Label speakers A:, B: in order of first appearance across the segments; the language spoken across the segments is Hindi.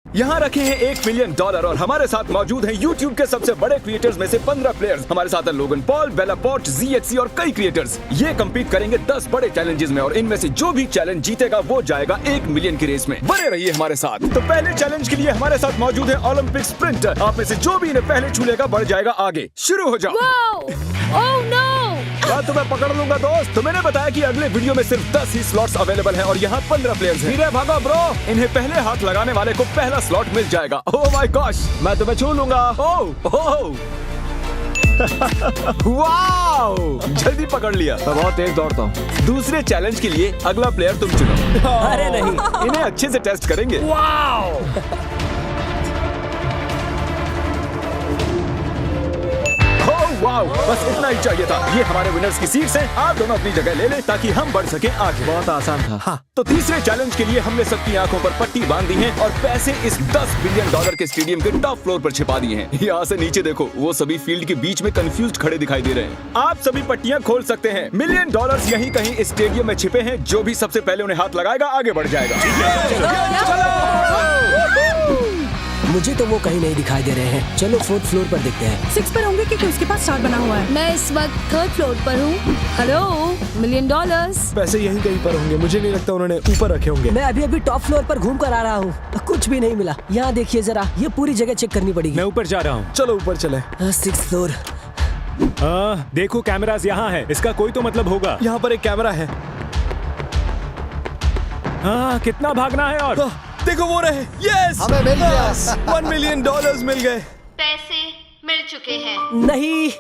A: यहाँ रखे हैं $1 मिलियन और हमारे साथ मौजूद हैं YouTube के सबसे बड़े क्रिएटर्स में से 15 प्लेयर्स। हमारे साथ हैं लोगन पॉल, बेला पॉट, ZXC और कई क्रिएटर्स। ये कम्पीट करेंगे 10 बड़े चैलेंजेस में और इनमें से जो भी चैलेंज जीतेगा वो जाएगा 1 मिलियन की रेस में। बने रहिए हमारे साथ। तो पहले चैलेंज के लिए हमारे साथ मौजूद है ओलंपिक स्प्रिंटर। आप में से जो भी इन्हें पहले छू लेगा बढ़ जाएगा आगे। शुरू हो जाओ। तो मैं पकड़ लूंगा दोस्त। तो मैंने बताया कि अगले वीडियो में सिर्फ 10 ही स्लॉट्स अवेलेबल हैं और यहाँ 15 प्लेयर्स हैं। धीरे भागो ब्रो, इन्हें पहले हाथ लगाने वाले को पहला स्लॉट मिल जाएगा। ओह माय गॉश, मैं तुम्हें छू लूंगा। ओह वाओ, जल्दी पकड़ लिया। मैं बहुत तेज दौड़ता हूँ। दूसरे चैलेंज के लिए अगला प्लेयर तुम चुनो।
B: अरे नहीं,
A: इन्हें अच्छे से टेस्ट करेंगे। वाओ, बस इतना ही चाहिए था। ये हमारे विनर्स की सीट्स हैं। आप दोनों अपनी जगह ले लें ताकि हम बढ़ सके आगे।
B: बहुत आसान था।
A: हाँ, तो तीसरे चैलेंज के लिए हमने सबकी आंखों पर पट्टी बांध दी है और पैसे इस $10 बिलियन के स्टेडियम के टॉप फ्लोर पर छिपा दिए हैं। यहाँ से नीचे देखो, वो सभी फील्ड के बीच में कंफ्यूज्ड खड़े दिखाई दे रहे हैं। आप सभी पट्टियाँ खोल सकते हैं। $1 मिलियन यहीं कहीं इस स्टेडियम में छिपे हैं। जो भी सबसे पहले उन्हें हाथ लगाएगा आगे बढ़ जाएगा।
B: मुझे तो वो कहीं नहीं दिखाई दे रहे हैं। चलो 4th फ्लोर पर देखते हैं।
C: 6 पर होंगे क्योंकि उसके पास स्टार बना हुआ है।
D: मैं इस वक्त 3rd फ्लोर पर हूँ। Hello, $1 million.
E: पैसे यहीं कहीं पर होंगे। मुझे नहीं लगता उन्होंने ऊपर रखे होंगे।
B: मैं अभी टॉप फ्लोर पर घूम कर आ रहा हूँ। कुछ भी नहीं मिला। यहाँ देखिए जरा, ये पूरी जगह चेक करनी पड़ेगी।
F: मैं ऊपर जा रहा हूँ।
E: चलो ऊपर चले।
B: 6th floor.
F: देखो कैमरास यहाँ है। इसका कोई तो मतलब होगा।
E: यहाँ पर एक कैमरा है।
F: हाँ, कितना भागना है और
E: देखो वो रहे। यस,
G: हमें मिल गया।
E: $1 मिलियन मिल गए।
H: पैसे मिल चुके हैं।
B: नहीं,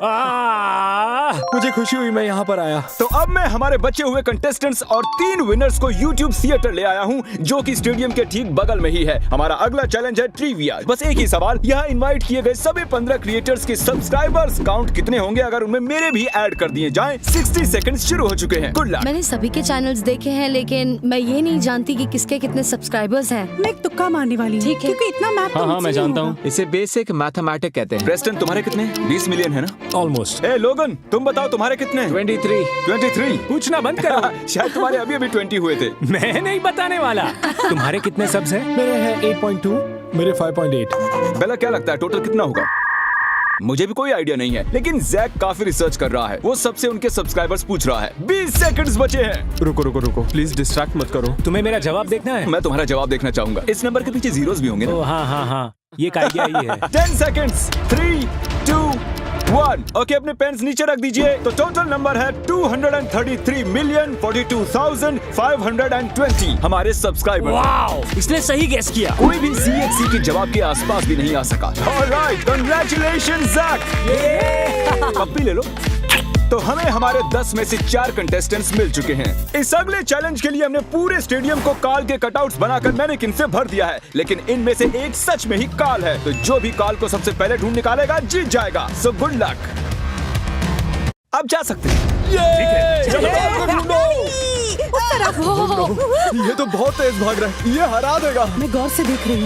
E: मुझे खुशी हुई मैं यहाँ पर आया।
A: तो अब मैं हमारे बचे हुए कंटेस्टेंट्स और 3 विनर्स को YouTube थिएटर ले आया हूँ, जो कि स्टेडियम के ठीक बगल में ही है। हमारा अगला चैलेंज है ट्रिविया। बस एक ही सवाल, यहाँ इनवाइट किए गए सभी 15 क्रिएटर्स के सब्सक्राइबर्स काउंट कितने होंगे अगर उनमें मेरे भी ऐड कर दिए जाएं। 60 सेकंड शुरू हो चुके हैं। Good luck.
D: मैंने सभी के चैनल्स देखे हैं, लेकिन मैं ये नहीं जानती कि किसके कितने सब्सक्राइबर्स हैं।
C: मैं एक तुक्का मारने वाली हूँ।
D: ठीक है।
C: क्योंकि इतना मैथ तो
F: हाँ,
C: मुझसे
F: मैं
C: नहीं
F: जानता
C: होगा।
F: हूँ।
G: इसे बेसिक मैथमेटिक्स कहते हैं।
A: प्रेस्टन, तुम्हारे कितने? 20 मिलियन है ना?
F: ऑलमोस्ट।
A: ए लोगन, तुम बताओ तुम्हारे कितने?
G: 23।
F: पूछना बंद करो।
A: शायद तुम्हारे अभी 20 हुए थे।
F: मैं नहीं बताने वाला। तुम्हारे कितने सब्स हैं?
E: मेरे हैं 8.2, मेरे 5.8।
A: बेला, क्या लगता है टोटल कितना होगा? मुझे भी कोई आइडिया नहीं है, लेकिन जैक काफी रिसर्च कर रहा है। वो सबसे उनके सब्सक्राइबर्स पूछ रहा है। 20 सेकंड्स बचे हैं।
E: रुको, प्लीज डिस्ट्रैक्ट मत करो।
F: तुम्हें मेरा जवाब देखना है?
A: मैं तुम्हारा जवाब देखना चाहूंगा। इस नंबर के पीछे जीरोस भी होंगे ना?
F: ओ हाँ, ये का आइडिया ही है।
A: 10 सेकंड्स। 3, 2, 1। ओके, अपने पेन्स नीचे रख दीजिए। तो टोटल नंबर है 233,042,520 हमारे सब्सक्राइबर।
F: वाओ, इसने सही गेस किया।
A: कोई भी CXC के जवाब के आसपास भी नहीं आ सका। Alright, congratulations Jack. पप्पी ले लो। तो हमें हमारे 10 में से 4 कंटेस्टेंट्स मिल चुके हैं। इस अगले चैलेंज के लिए हमने पूरे स्टेडियम को काल के कटआउट्स बनाकर मैनेकिन से भर दिया है, लेकिन इनमें से एक सच में ही काल है। तो जो भी काल को सबसे पहले ढूंढ निकालेगा जीत जाएगा। So good luck. अब जा सकते हैं।
E: ये तो बहुत तेज भाग रहा है। ये हरा देगा।
C: मैं गौर से देख रही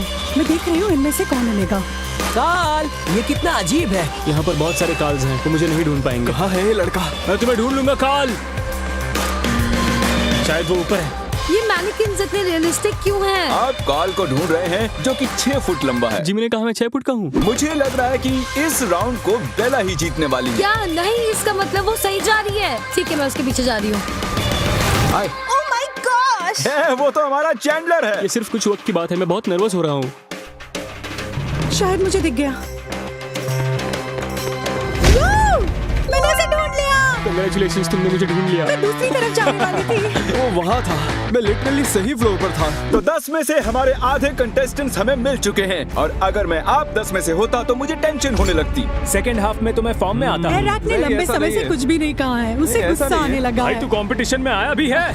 C: हूँ इनमें से कौन मिलेगा।
B: काल, ये कितना अजीब है।
F: यहाँ पर बहुत सारे कॉल्स हैं, तो मुझे नहीं ढूंढ पाएंगे।
E: कहाँ है ये लड़का?
F: मैं तुम्हें ढूंढ लूंगा काल। शायद वो ऊपर है।
D: ये मैनिकिन्स इतने रियलिस्टिक क्यों हैं?
A: आप काल को ढूंढ रहे हैं जो कि 6 फुट लंबा है।
F: जिमी ने कहा मैं 6 फुट का हूँ।
A: मुझे लग रहा है कि इस राउंड को बेला ही जीतने वाली है।
D: क्या नहीं, इसका मतलब वो सही जा रही है। ठीक है, मैं उसके पीछे जा रही हूँ।
H: Oh my gosh!
A: वो तो हमारा चैंडलर है।
F: ये सिर्फ कुछ वक्त की बात है। मैं बहुत नर्वस हो रहा हूँ।
C: शायद मुझे दिख गया। मैंने उसे ढूंढ लिया।
F: कांग्रेचुलेशंस, तुमने मुझे ढूंढ लिया।
C: मैं दूसरी तरफ जाने वाली थी।
E: वो वहाँ था। मैं लिटरली सही फ्लोर पर था।
A: तो 10 में से हमारे आधे कंटेस्टेंट्स हमें मिल चुके हैं और अगर मैं आप 10 में से होता तो मुझे टेंशन होने लगती।
F: सेकंड हाफ में तो मैं फॉर्म में आता हूँ।
C: एराक ने लंबे
E: ऐसा
C: समय
E: नहीं
C: से
E: है।
C: कुछ भी नहीं कहा है। उसे
E: नहीं, ऐसा
C: गुस्सा
E: नहीं
C: आने
E: है।
C: लगा
F: भाई
C: है।
F: तू कंपटीशन में आया भी है।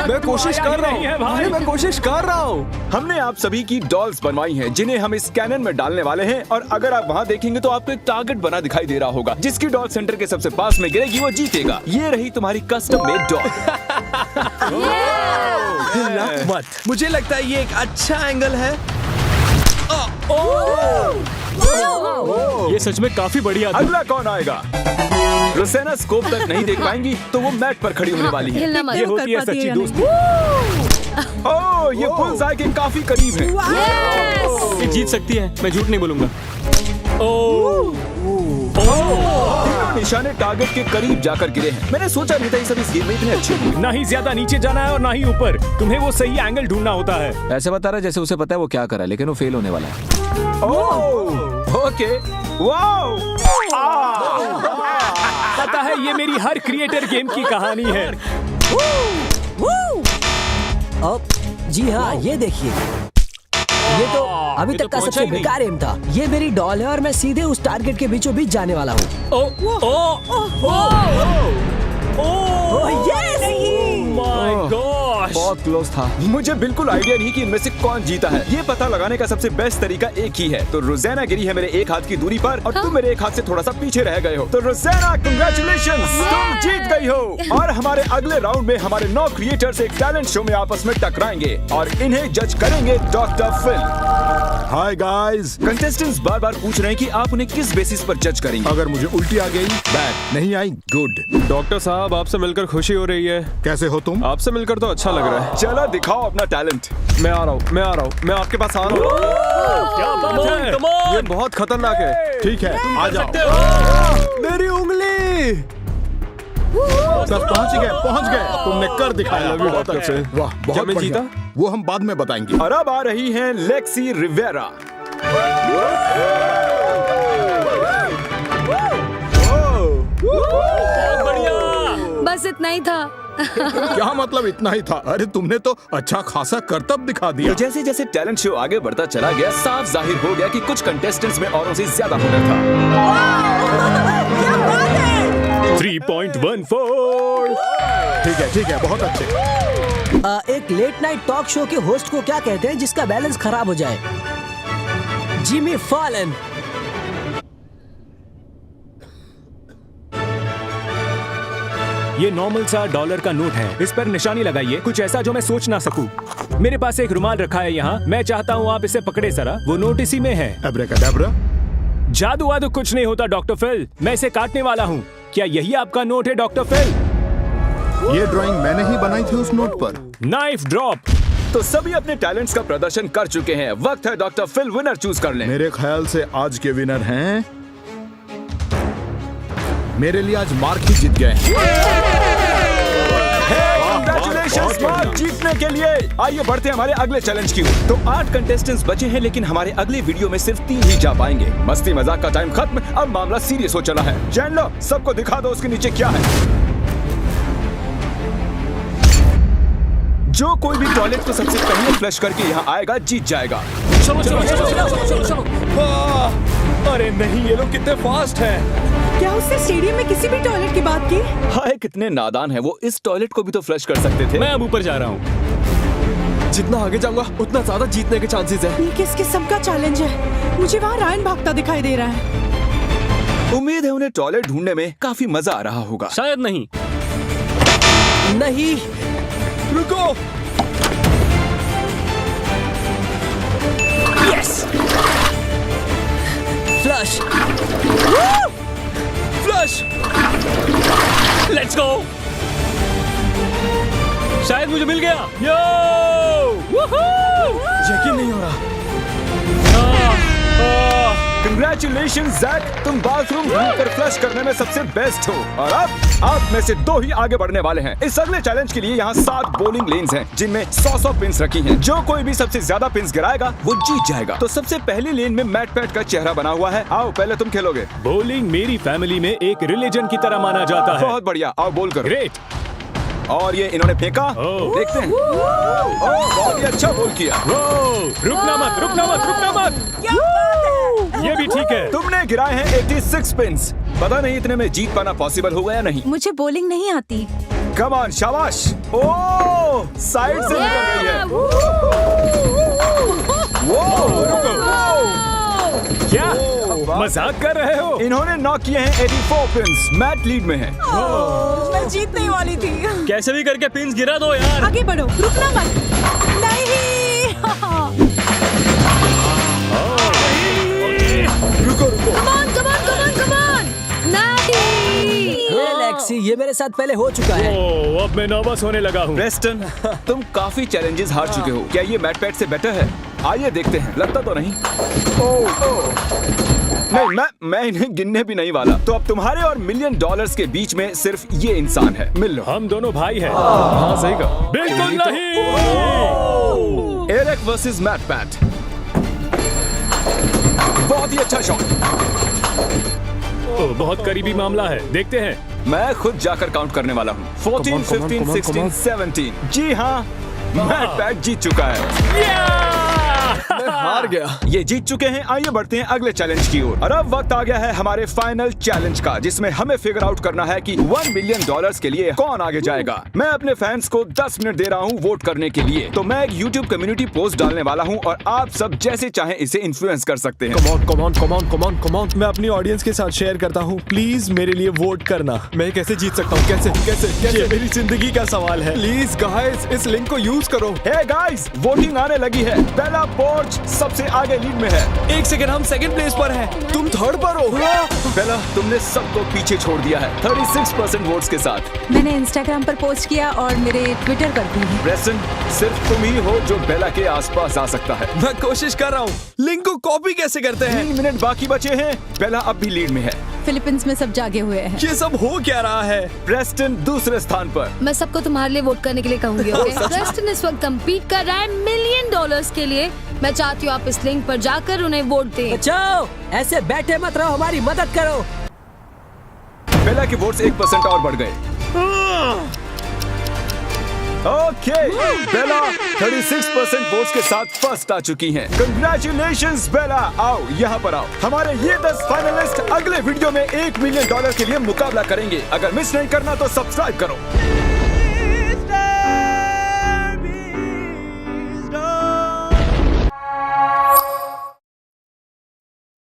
E: मैं कोशिश कर रहा हूँ भाई, मैं कोशिश कर रहा हूँ।
A: हमने आप सभी की डॉल्स बनवाई हैं, जिन्हें हम इस कैनन में डालने वाले हैं और अगर आप वहाँ देखेंगे तो आपको एक टारगेट बना दिखाई दे रहा होगा। जिसकी डॉल सेंटर के सबसे पास में गिरेगी वो जीतेगा। ये रही तुम्हारी कस्टम मेड डॉल।
E: मत। मुझे लगता है ये एक अच्छा एंगल है।
F: ये सच में काफी बढ़िया था।
A: अगला कौन आएगा? रोसेना स्कोप तक नहीं देख पाएंगी तो वो मैट पर खड़ी होने वाली है।
D: हिलना मत।
F: ये होती है सच्ची दोस्ती।
A: ओह ये बुल्सआई के काफी करीब है।
E: ये जीत सकती है, मैं झूठ नहीं बोलूंगा।
A: निशाने टारगेट के करीब जाकर गिरे हैं। मैंने सोचा नहीं था ये सब इस गेम में इतने अच्छे होंगे।
F: ना ही ज्यादा नीचे जाना है और ना ही ऊपर। तुम्हें वो सही एंगल ढूंढना होता है।
G: ऐसे बता रहा है जैसे उसे पता है वो क्या कर रहा है, लेकिन वो फेल होने वाला है।
A: ओके, वाओ,
F: पता है ये मेरी हर क्रिएटर गेम की कहानी है।
B: जी हाँ, ये देखिए, ये तो अभी तक का सबसे बेकार एम था। ये मेरी डॉल है और मैं सीधे उस टारगेट के बीचों बीच जाने वाला हूँ।
A: बहुत क्लोज था। मुझे बिल्कुल आइडिया नहीं कि इनमें से कौन जीता है। ये पता लगाने का सबसे बेस्ट तरीका एक ही है। तो रोज़ाना गिरी है मेरे एक हाथ की दूरी पर और तुम मेरे एक हाथ से थोड़ा सा पीछे रह गए हो। तो रोज़ाना, कांग्रेचुलेशंस, तुम जीत गई हो। और हमारे अगले राउंड में हमारे 9 क्रिएटर्स एक टैलेंट शो में आपस में टकराएंगे और इन्हें जज करेंगे doctor Phil.
I: Hi guys,
A: contestants बार बार पूछ रहे हैं कि आप उन्हें किस बेसिस पर जज करेंगे।
I: अगर मुझे उल्टी आ गई, बैड नहीं आई, गुड।
E: डॉक्टर साहब, आपसे मिलकर खुशी हो रही है।
I: कैसे हो तुम?
E: आपसे मिलकर तो अच्छा लग रहा है।
A: चलो दिखाओ अपना टैलेंट।
E: मैं आ रहा हूँ, मैं आपके पास आ रहा हूँ।
F: क्या बात है?
E: ये बहुत खतरनाक है।
I: ठीक है, आ जाओ।
E: मेरी उंगली।
I: सब पहुंच गए, तुमने कर दिखाया।
E: बहुत अच्छे।
I: वाह,
E: क्या
I: बहुत
E: मैं
I: बढ़िया।
E: जीता?
I: वो हम बाद में बताएंगे।
A: और अब आ रही हैं लेक्सी रिवेरा।
D: बस इतना ही था।
I: क्या मतलब इतना ही था? अरे तुमने तो अच्छा खासा करतब दिखा दिया।
A: तो जैसे जैसे टैलेंट शो आगे बढ़ता चला गया, साफ जाहिर हो गया कि कुछ कंटेस्टेंट्स में औरों से ज्यादा हुनर था।
F: 3.14।
I: ठीक है, बहुत अच्छे।
B: एक लेट नाइट टॉक शो के होस्ट को क्या कहते हैं जिसका बैलेंस खराब हो जाए? Jimmy Fallon.
F: ये नॉर्मल सा $1 का नोट है। इस पर निशानी लगाइए, कुछ ऐसा जो मैं सोच ना सकूं। मेरे पास एक रुमाल रखा है यहाँ। मैं चाहता हूँ आप इसे पकड़े जरा। वो नोट इसी में है।
I: अब्राकडाब्रा।
F: जादू वादू कुछ नहीं होता डॉक्टर फिल। मैं इसे काटने वाला हूँ। क्या यही आपका नोट है डॉक्टर फिल?
I: ये ड्राइंग मैंने ही बनाई थी उस नोट पर।
F: Knife drop.
A: तो सभी अपने टैलेंट्स का प्रदर्शन कर चुके हैं। वक्त है डॉक्टर फिल विनर चूज कर लें।
I: मेरे ख्याल से आज के विनर हैं, मेरे लिए आज मार्क ही जीत गए।
A: Congratulations, मार्क जीतने के लिए। आइए बढ़ते हैं हमारे अगले चैलेंज की ओर। तो 8 कंटेस्टेंट्स बचे हैं, लेकिन हमारे अगले वीडियो में सिर्फ 3 ही जा पाएंगे। मस्ती मजाक का टाइम खत्म, अब मामला सीरियस हो चला है। जान लो, सबको दिखा दो उसके नीचे क्या है। जो कोई भी टॉयलेट को सबसे पहले फ्लश करके यहाँ आएगा जीत जाएगा।
E: चलो। अरे नहीं, ये लोग कितने फास्ट हैं।
C: क्या उसने स्टेडियम में किसी भी टॉयलेट की बात की?
A: हाय, कितने नादान है वो। इस टॉयलेट को भी तो फ्लश कर सकते थे।
E: मैं अब ऊपर जा रहा हूँ। जितना आगे जाऊंगा उतना ज्यादा जीतने के चांसेस है।
C: ये किस किस्म का चैलेंज है? मुझे वहाँ रायन भागता दिखाई दे रहा है।
A: उम्मीद है उन्हें टॉयलेट ढूंढने में काफी मजा आ रहा होगा।
E: शायद नहीं।
B: नहीं,
E: रुको।
B: Yes, flush.
E: Flush. Let's go. शायद मुझे मिल गया। यो! यकीन नहीं हो रहा।
A: Congratulations, जैक, तुम बाथरूम ढूंढकर फ्लश करने में सबसे बेस्ट हो। और अब आप में से 2 ही आगे बढ़ने वाले हैं। इस अगले चैलेंज के लिए यहाँ 7 बोलिंग लेन्स हैं, जिनमें 100 पिन्स रखी हैं। जो कोई भी सबसे ज्यादा पिन्स गिराएगा वो जीत जाएगा। तो सबसे पहली लेन में मैट पैट का चेहरा बना हुआ है। आओ, पहले तुम खेलोगे।
F: बॉलिंग मेरी फैमिली में एक रिलीजन की तरह माना जाता है।
A: बहुत बढ़िया, आओ बोल करो।
F: ग्रेट।
A: और ये इन्होंने फेंका। देखते हैं। बहुत ही अच्छा बोल किया।
F: रुकना मत। ये भी ठीक है।
A: तुमने गिराए हैं 86 पिन्स। पता नहीं इतने में जीत पाना पॉसिबल होगा या नहीं।
C: मुझे बॉलिंग नहीं आती।
A: कम ऑन, शाबाश। ओह, साइड से निकल गई है।
F: क्या मजाक कर रहे हो?
A: इन्होंने नॉक किए हैं 84 पिन्स। मैट लीड में है।
C: मैं जीतने वाली थी।
E: कैसे भी करके पिन्स गिरा दो यार।
C: आगे बढ़ो, रुकना मत। नहीं।
D: Come on, come on, come on, come on! Natty!
B: Lexi, ये मेरे साथ पहले हो चुका है।
F: ओह, अब मैं नर्वस होने लगा हूँ।
A: प्रेस्टन, तुम काफी चैलेंजेस हार चुके हो। क्या ये मैट पैट से बेटर है? आइए देखते हैं। लगता तो नहीं। नहीं, मैं इन्हें गिनने भी नहीं वाला। तो अब तुम्हारे और $1 मिलियन के बीच में सिर्फ ये इंसान है। मिल लो।
F: हम दोनों भाई हैं।
E: हाँ सही कहा।
F: बिल्कुल नहीं।
A: Eric versus Matt Pat. बहुत ही अच्छा शॉट।
F: ओह, बहुत करीबी मामला है। देखते हैं।
A: मैं खुद जाकर काउंट करने वाला हूँ। 14, 15, 16, 17। जी हाँ, मैट पैट जीत चुका है।
E: मैं हार गया।
A: ये जीत चुके हैं। आइए बढ़ते हैं अगले चैलेंज की ओर। और अब वक्त आ गया है हमारे फाइनल चैलेंज का, जिसमें हमें फिगर आउट करना है कि $1 मिलियन के लिए कौन आगे जाएगा। मैं अपने फैंस को 10 मिनट दे रहा हूँ वोट करने के लिए। तो मैं एक YouTube कम्युनिटी पोस्ट डालने वाला हूँ और आप सब जैसे चाहें इसे इन्फ्लुएंस कर सकते हैं।
E: Come on. मैं अपनी ऑडियंस के साथ शेयर करता हूँ। प्लीज मेरे लिए वोट करना। मैं कैसे जीत सकता हूँ? कैसे? ये मेरी जिंदगी का सवाल है। प्लीज गाइस, इस लिंक को यूज करो।
A: हे गाइस, वोटिंग आने लगी है। बेला पोर्च सबसे आगे लीड में है।
E: 1 सेकंड, हम सेकंड प्लेस पर हैं। तुम थर्ड पर हो।
A: बेला, तुमने सबको पीछे छोड़ दिया है 36% वोट्स के साथ।
C: मैंने इंस्टाग्राम पर पोस्ट किया और मेरे ट्विटर पर भी।
A: प्रेस्टन, सिर्फ तुम ही हो जो बेला के आसपास आ सकता है।
E: मैं कोशिश कर रहा हूँ। लिंक को कॉपी कैसे करते हैं?
A: 3 मिनट बाकी बचे हैं। बेला अब भी लीड में है।
C: फिलीपींस में सब जागे हुए हैं।
E: ये सब हो क्या रहा है?
A: प्रेस्टन दूसरे स्थान पर।
D: मैं सबको तुम्हारे लिए वोट करने के लिए कहूंगी। ओके? प्रेस्टन इस वक्त कम्पीट कर रहा है $1 मिलियन के लिए। मैं चाहती हूँ आप इस लिंक पर जाकर उन्हें वोट दें।
B: बचाओ, ऐसे बैठे मत रहो, हमारी मदद करो।
A: बेला के वोट्स 1% और बढ़ गए। ओके, बेला 36% वोट्स के साथ फर्स्ट आ चुकी हैं। कंग्रेचुलेशंस बेला। आओ यहाँ पर आओ। हमारे ये 10 फाइनलिस्ट अगले वीडियो में $1 मिलियन के लिए मुकाबला करेंगे। अगर मिस नहीं करना तो सब्सक्राइब करो।